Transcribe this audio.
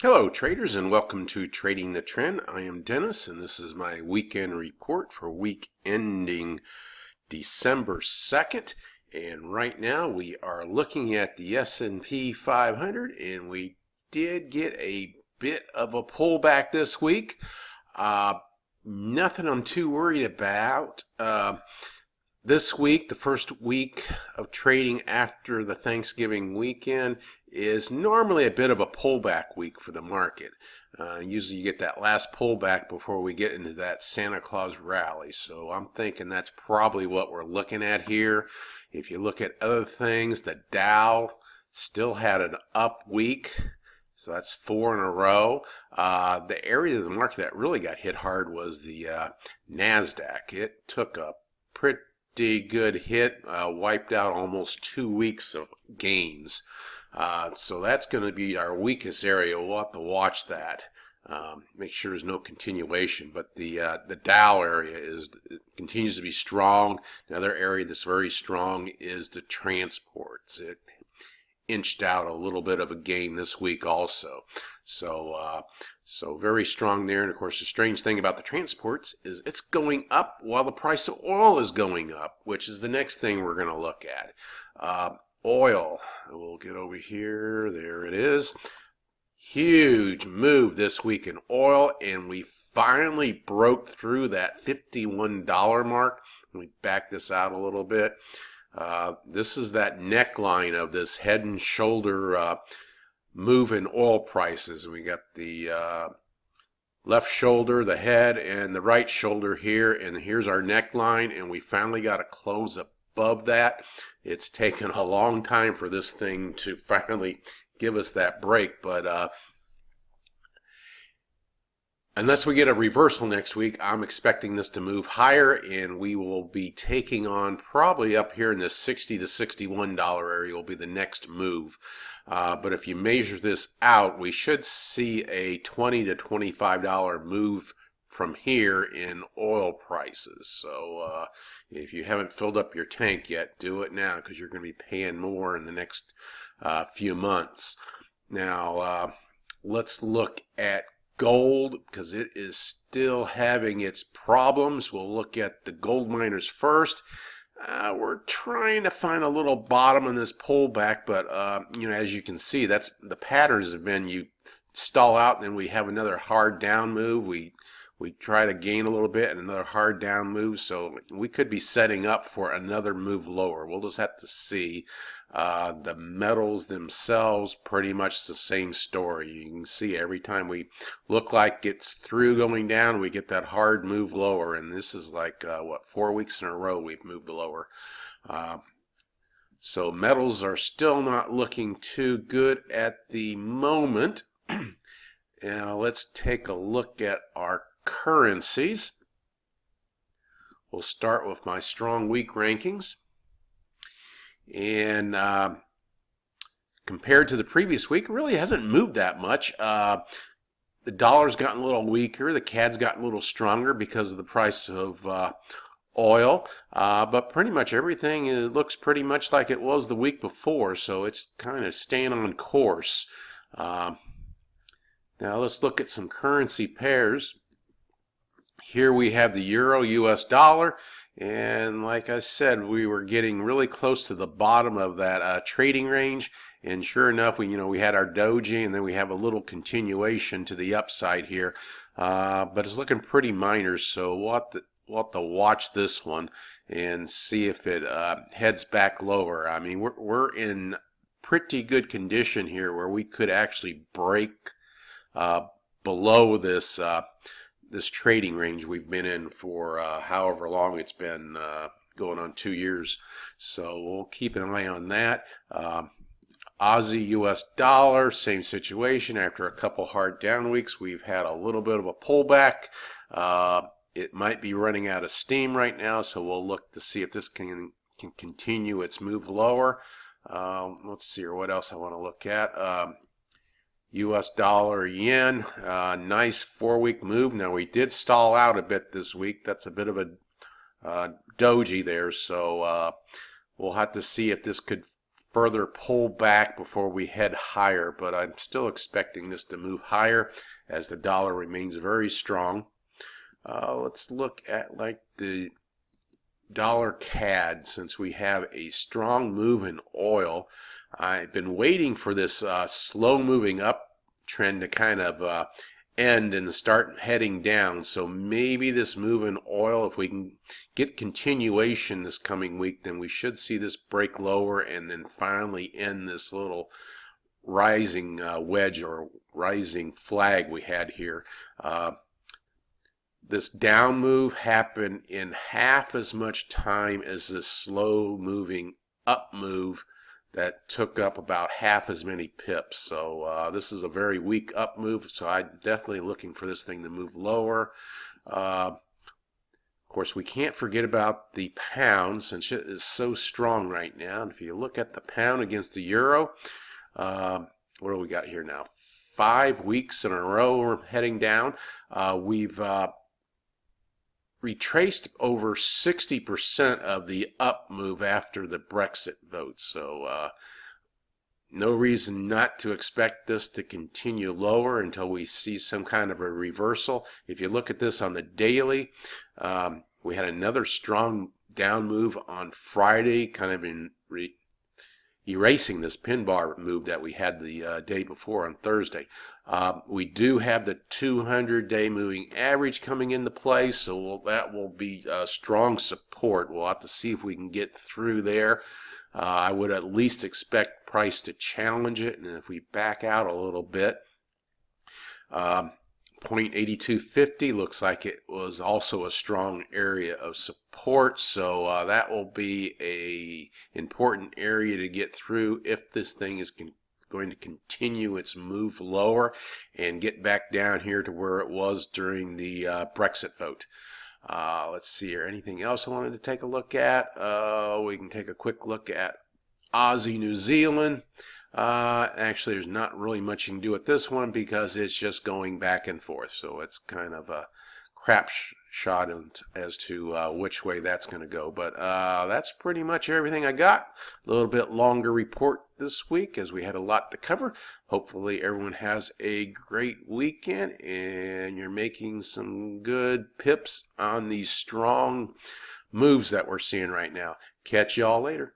Hello traders and welcome to Trading the Trend. I am Dennis and this is my weekend report for week ending December 2nd. And right now we are looking at the S&P 500 and we did get a bit of a pullback this week. Nothing I'm too worried about. This week, the first week of trading after the Thanksgiving weekend, is normally a bit of a pullback week for the market. Usually you get that last pullback before we get into that Santa Claus rally. So I'm thinking that's probably what we're looking at here. If you look at other things, the Dow still had an up week. So that's 4 in a row. The area of the market that really got hit hard was the NASDAQ. It took a pretty good hit, wiped out almost 2 weeks of gains. So that's going to be our weakest area. We'll have to watch that. Make sure there's no continuation. But the Dow area continues to be strong. Another area that's very strong is the transports. It inched out a little bit of a gain this week also. So very strong there. And of course, the strange thing about the transports is it's going up while the price of oil is going up, which is the next thing we're going to look at. Oil, we'll get over here. There it is. Huge move this week in oil, and we finally broke through that $51 mark. Let me back this out a little bit. This is that neckline of this head and shoulder move in oil prices. We got the left shoulder, the head, and the right shoulder here, and here's our neckline, and we finally got to close above that. It's taken a long time for this thing to finally give us that break, but unless we get a reversal next week, I'm expecting this to move higher, and we will be taking on probably up here in the $60 to $61 area will be the next move. But if you measure this out, we should see a $20 to $25 move from here in oil prices. So if you haven't filled up your tank yet, do it now because you're going to be paying more in the next few months. Now let's look at gold because it is still having its problems. We'll look at the gold miners first. We're trying to find a little bottom in this pullback, but as you can see, that's the patterns have been you stall out and then we have another hard down move. We try to gain a little bit and another hard down move, so we could be setting up for another move lower. We'll just have to see. The metals themselves, pretty much the same story. You can see every time we look like it's through going down, we get that hard move lower, and this is like, 4 weeks in a row we've moved lower. So metals are still not looking too good at the moment. Now let's take a look at our currencies. We'll start with my strong weak rankings. And compared to the previous week, it really hasn't moved that much. The dollar's gotten a little weaker. The CAD's gotten a little stronger because of the price of oil. But pretty much everything looks pretty much like it was the week before. So it's kind of staying on course. Now let's look at some currency pairs. Here we have the euro US dollar, and like I said, we were getting really close to the bottom of that trading range, and sure enough, we had our doji, and then we have a little continuation to the upside here, but it's looking pretty minor, so we'll have to watch this one and see if it heads back lower. I mean, we're in pretty good condition here where we could actually break below this this trading range we've been in for however long it's been, going on 2 years. So we'll keep an eye on that. Aussie US dollar, same situation. After a couple hard down weeks, we've had a little bit of a pullback. It might be running out of steam right now, so we'll look to see if this can continue its move lower. Let's see what else I want to look at. US dollar yen, nice 4-week move. Now we did stall out a bit this week. That's a bit of a doji there, so we'll have to see if this could further pull back before we head higher, but I'm still expecting this to move higher as the dollar remains very strong. Let's look at like the dollar CAD, since we have a strong move in oil. I've been waiting for this slow moving up trend to kind of end and start heading down. So maybe this move in oil, if we can get continuation this coming week, then we should see this break lower and then finally end this little rising wedge or rising flag we had here. This down move happened in half as much time as this slow moving up move that took up about half as many pips. So this is a very weak up move, so I'm definitely looking for this thing to move lower. Of course, we can't forget about the pound, since it is so strong right now. And if you look at the pound against the euro, what do we got here now? 5 weeks in a row we're heading down. We've retraced over 60% of the up move after the Brexit vote. So no reason not to expect this to continue lower until we see some kind of a reversal. If you look at this on the daily, we had another strong down move on Friday, kind of in erasing this pin bar move that we had the day before on Thursday. We do have the 200-day moving average coming into play, so that will be strong support. We'll have to see if we can get through there. I would at least expect price to challenge it, and if we back out a little bit, 0.8250 looks like it was also a strong area of support, so that will be a important area to get through if this thing is going to continue its move lower and get back down here to where it was during the Brexit vote. Let's see here. Anything else I wanted to take a look at? We can take a quick look at Aussie New Zealand. Actually, there's not really much you can do with this one because it's just going back and forth. So it's kind of a crap shot as to which way that's going to go. But that's pretty much everything I got. A little bit longer report this week as we had a lot to cover. Hopefully everyone has a great weekend and you're making some good pips on these strong moves that we're seeing right now. Catch y'all later.